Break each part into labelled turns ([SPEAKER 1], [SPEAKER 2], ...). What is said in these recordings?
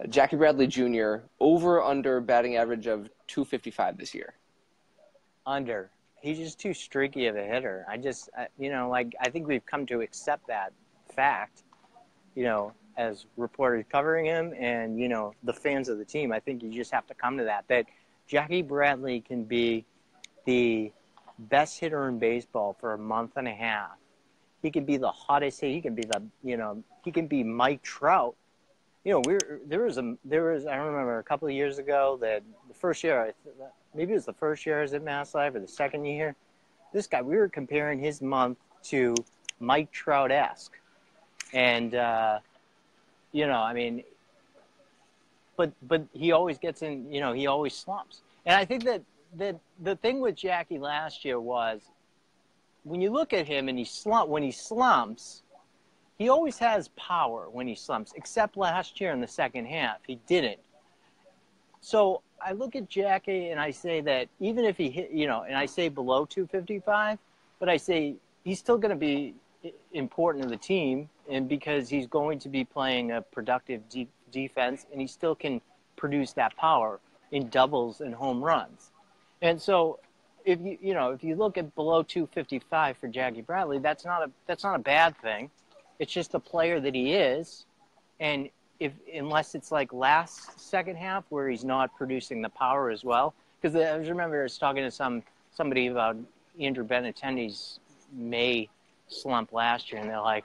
[SPEAKER 1] Jackie Bradley Jr., over under batting average of 255 this year.
[SPEAKER 2] Under. He's just too streaky of a hitter. I think we've come to accept that fact, as reporters covering him and, the fans of the team. I think you just have to come to that Jackie Bradley can be the best hitter in baseball for a month and a half. He could be the hottest hit. He can be he can be Mike Trout. I remember a couple of years ago that the first year, maybe it was the first year I was at MassLive or the second year, this guy, we were comparing his month to Mike Trout-esque. And, but he always gets in, he always slumps. And I think that the thing with Jackie last year was when you look at him and when he slumps, he always has power when he slumps, except last year in the second half. He didn't. So I look at Jackie and I say that even if he hit, and I say below 255, but I say he's still going to be important to the team, and because he's going to be playing a productive defense, and he still can produce that power in doubles and home runs. And so if you look at below 255 for Jackie Bradley, that's not a bad thing. It's just the player that he is, and unless it's like second half where he's not producing the power as well. Because I remember I was talking to somebody about Andrew Benintendi's May slump last year, and they're like,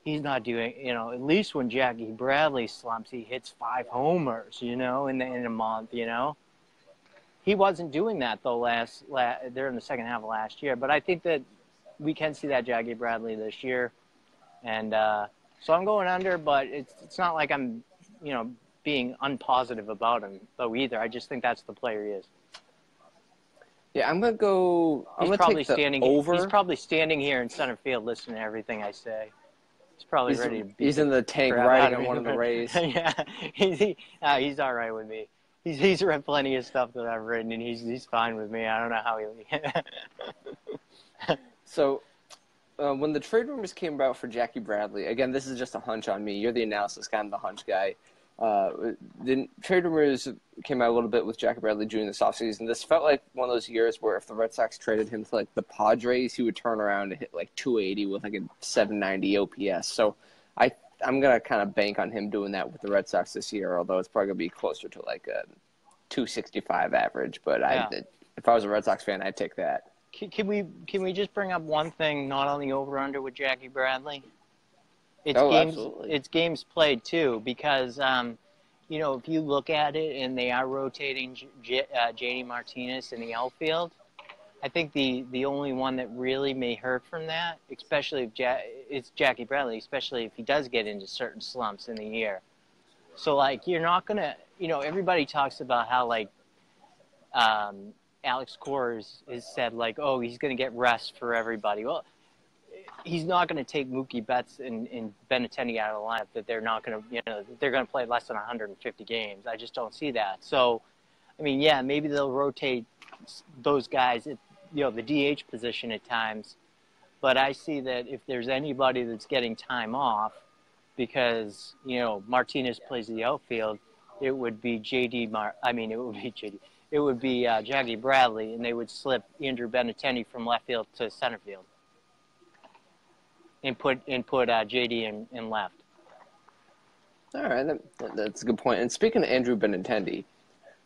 [SPEAKER 2] he's not doing, at least when Jackie Bradley slumps, he hits 5 homers, in a month, He wasn't doing that though during the second half of last year, but I think that we can see that Jackie Bradley this year, and so I'm going under, but it's not like I'm, being unpositive about him though either. I just think that's the player he is.
[SPEAKER 1] Yeah, I'm gonna go. I'm gonna take the over.
[SPEAKER 2] He's probably standing here in center field listening to everything I say. He's probably ready to beat.
[SPEAKER 1] He's in the tank riding on one of the Rays.
[SPEAKER 2] Yeah, he's all right with me. He's read plenty of stuff that I've written, and he's fine with me. I don't know how he.
[SPEAKER 1] So, when the trade rumors came about for Jackie Bradley, again, this is just a hunch on me. You're the analysis guy, I'm the hunch guy. The trade rumors came out a little bit with Jackie Bradley Jr. this offseason. This felt like one of those years where if the Red Sox traded him to like the Padres, he would turn around and hit like 280 with like a 790 OPS. So I'm going to kind of bank on him doing that with the Red Sox this year, although it's probably going to be closer to like a 265 average. But yeah. If I was a Red Sox fan, I'd take that.
[SPEAKER 2] Can we just bring up one thing not on the over-under with Jackie Bradley? It's games played too, because if you look at it and they are rotating JD Martinez in the outfield, I think the only one that really may hurt from that, especially if it's Jackie Bradley, especially if he does get into certain slumps in the year. So like you're not gonna, everybody talks about how like Alex Cora has said like, oh, he's gonna get rest for everybody. Well, he's not going to take Mookie Betts and Benintendi out of the lineup that they're not going to, they're going to play less than 150 games. I just don't see that. So, I mean, yeah, maybe they'll rotate those guys at, the DH position at times. But I see that if there's anybody that's getting time off because, Martinez plays the outfield, it would be it would be Jackie Bradley, and they would slip Andrew Benintendi from left field to center field. And put JD in left.
[SPEAKER 1] All right, that's a good point. And speaking of Andrew Benintendi,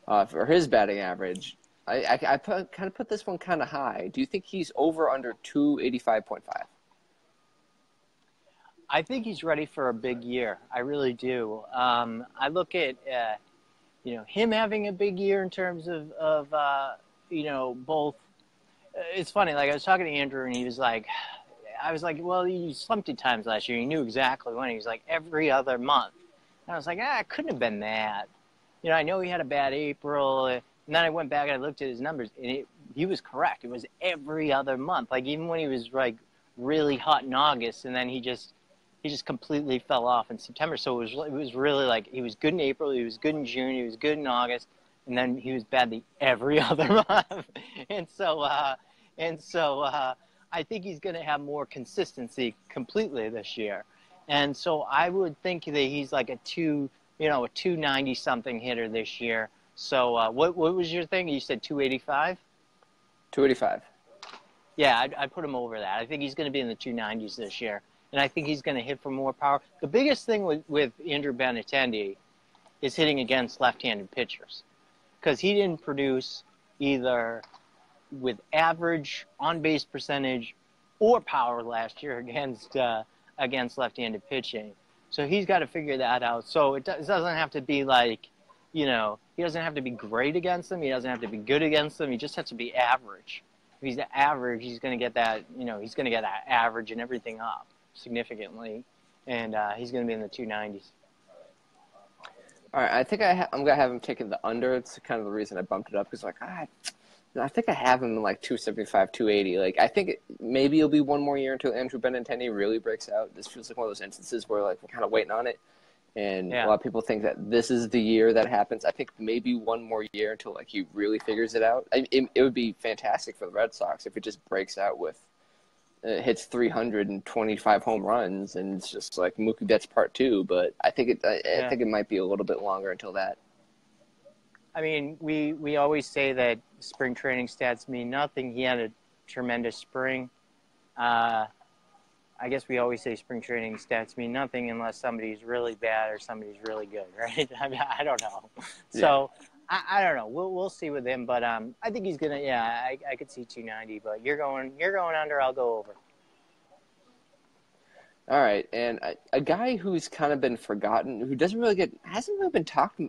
[SPEAKER 1] for his batting average, I put this one kind of high. Do you think he's over under 285.5?
[SPEAKER 2] I think he's ready for a big year. I really do. I look at him having a big year in terms of both. It's funny. Like I was talking to Andrew, and he was like. I was like, well, you slumped at times last year. You knew exactly when. He was like, every other month. And I was like, it couldn't have been that. I know he had a bad April. And then I went back and I looked at his numbers, and he was correct. It was every other month. Like, even when he was, like, really hot in August, and then he just completely fell off in September. So it was really, like, he was good in April, he was good in June, he was good in August, and then he was bad every other month. And so I think he's going to have more consistency completely this year. And so I would think that he's like a 290 something hitter this year. So what was your thing? You said 285?
[SPEAKER 1] 285.
[SPEAKER 2] Yeah, I'd put him over that. I think he's going to be in the 290s this year. And I think he's going to hit for more power. The biggest thing with Andrew Benintendi is hitting against left-handed pitchers, because he didn't produce either with average on-base percentage or power last year against left-handed pitching. So he's got to figure that out. So it doesn't have to be like, he doesn't have to be great against them. He doesn't have to be good against them. He just has to be average. If he's the average, he's going to get that, he's going to get that average and everything up significantly. And he's going to be in the 290s.
[SPEAKER 1] All right, I think I'm going to have him taking the under. It's kind of the reason I bumped it up, because I think I have him in like 275, 280. Like, I think maybe it'll be one more year until Andrew Benintendi really breaks out. This feels like one of those instances where like we're kind of waiting on it, and a lot of people think that this is the year that happens. I think maybe one more year until like he really figures it out. It would be fantastic for the Red Sox if it just breaks out with hits 325 home runs, and it's just like Mookie Betts Part 2. But I think it might be a little bit longer until that.
[SPEAKER 2] I mean, we always say that spring training stats mean nothing. He had a tremendous spring. I guess we always say spring training stats mean nothing unless somebody's really bad or somebody's really good, right? I mean, I don't know. So I don't know. We'll see with him, but I think he's gonna. Yeah, I could see 290, but you're going under. I'll go over.
[SPEAKER 1] All right, and a guy who's kind of been forgotten, who hasn't really been talked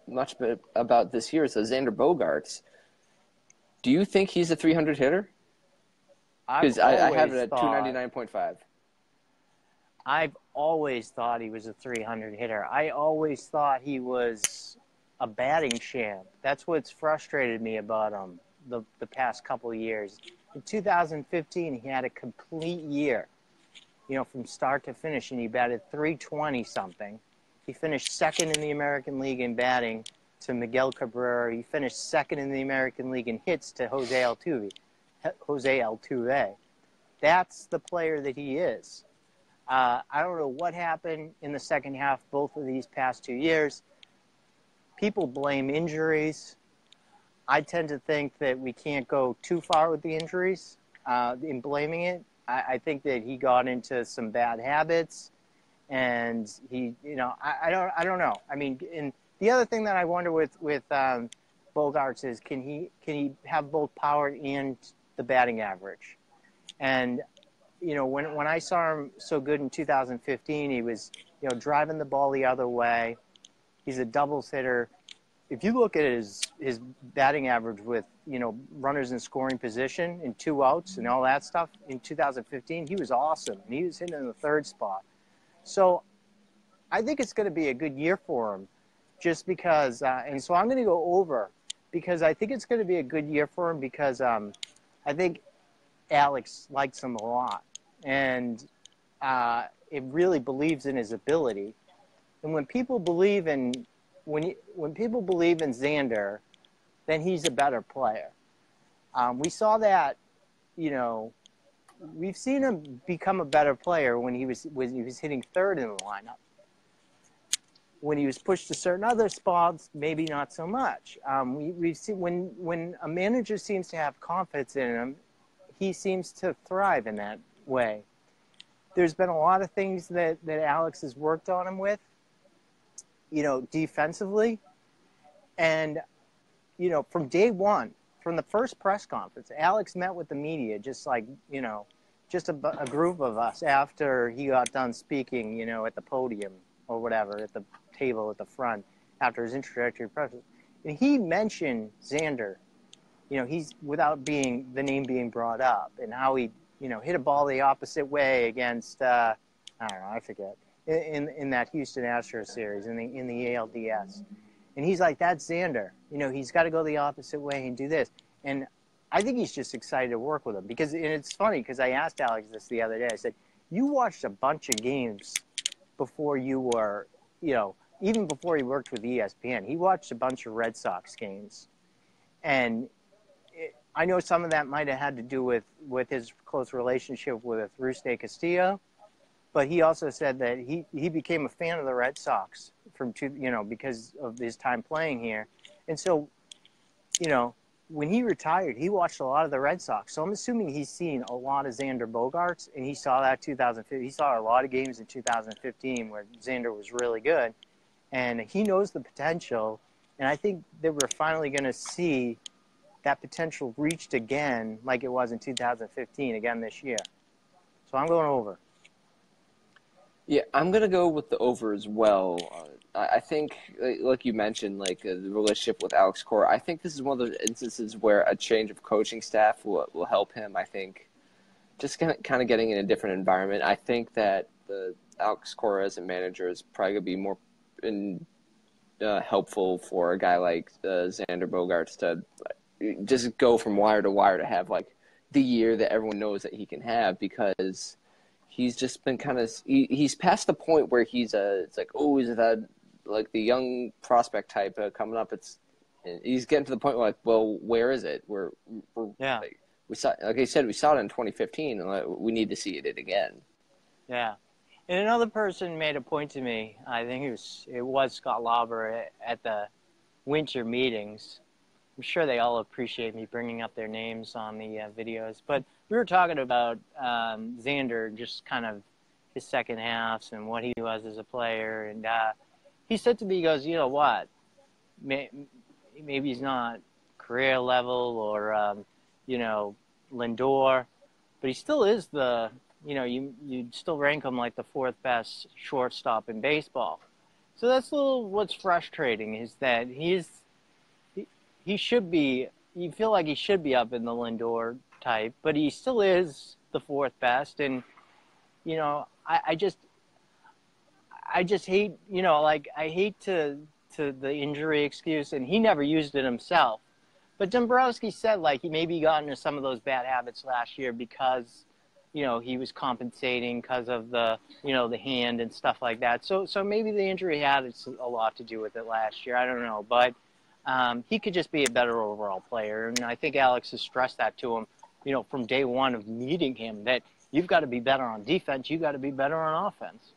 [SPEAKER 1] much about this year, is Xander Bogaerts. Do you think he's a 300 hitter? Because I have it at 299.5.
[SPEAKER 2] I've always thought he was a 300 hitter. I always thought he was a batting champ. That's what's frustrated me about him the past couple of years. In 2015, he had a complete year, from start to finish, and he batted 320 something. He finished second in the American League in batting to Miguel Cabrera. He finished second in the American League in hits to Jose Altuve. That's the player that he is. I don't know what happened in the second half both of these past 2 years. People blame injuries. I tend to think that we can't go too far with the injuries in blaming it. I think that he got into some bad habits, and he, I don't know. I mean, and the other thing that I wonder with Bogaerts is can he have both power and the batting average? And when I saw him so good in 2015, he was driving the ball the other way. He's a doubles hitter. If you look at his batting average with runners in scoring position and 2 outs and all that stuff in 2015, he was awesome, and he was hitting in the third spot. So I think it's going to be a good year for him, just because. And so I'm going to go over, because I think it's going to be a good year for him, because I think Alex likes him a lot, and it really believes in his ability. And when people believe in Xander, then he's a better player. We saw that, we've seen him become a better player when he was hitting third in the lineup. When he was pushed to certain other spots, maybe not so much. We've seen when a manager seems to have confidence in him, he seems to thrive in that way. There's been a lot of things that Alex has worked on him with, defensively. And, from day one, from the first press conference, Alex met with the media just like, just a group of us after he got done speaking, at the podium or whatever, at the table at the front after his introductory press. And he mentioned Xander, he's without the name being brought up, and how he, hit a ball the opposite way against, I don't know, I forget, in that Houston Astros series in the ALDS. And he's like, that's Xander. He's got to go the opposite way and do this. And I think he's just excited to work with him, because, and it's funny, because I asked Alex this the other day. I said, you watched a bunch of games before you were, even before he worked with ESPN. He watched a bunch of Red Sox games. And I know some of that might have had to do with his close relationship with Rusty Castillo. But he also said that he became a fan of the Red Sox because of his time playing here. And so, when he retired, he watched a lot of the Red Sox. So I'm assuming he's seen a lot of Xander Bogaerts, and he saw that 2015. He saw a lot of games in 2015 where Xander was really good, and he knows the potential. And I think that we're finally going to see that potential reached again, like it was in 2015, again this year. So I'm going over.
[SPEAKER 1] Yeah, I'm going to go with the over as well. I think, like you mentioned, the relationship with Alex Cora, I think this is one of those instances where a change of coaching staff will help him. I think just kind of getting in a different environment. I think that the Alex Cora as a manager is probably going to be more helpful for a guy like Xander Bogaerts to just go from wire to wire to have the year that everyone knows that he can have, because he's just been he's past the point where he's is that the young prospect type coming up. He's getting to the point where well, where is it? We're
[SPEAKER 2] yeah.
[SPEAKER 1] We saw, like I said, we saw it in 2015, and we need to see it again.
[SPEAKER 2] Yeah. And another person made a point to me. I think it was Scott Lauber at the winter meetings. I'm sure they all appreciate me bringing up their names on the videos. But we were talking about Xander, just kind of his second halves and what he was as a player. And he said to me, he goes, you know what, maybe he's not career level or, Lindor, but he still is you'd still rank him like the fourth best shortstop in baseball. So that's what's frustrating, is that he should be, you feel like he should be up in the Lindor type, but he still is the fourth best. And, I just hate, I hate to the injury excuse, and he never used it himself. But Dombrowski said, he maybe got into some of those bad habits last year because, he was compensating because of the hand and stuff like that. So maybe the injury had a lot to do with it last year. I don't know. But he could just be a better overall player. And I think Alex has stressed that to him, from day one of meeting him, that you've got to be better on defense. You've got to be better on offense.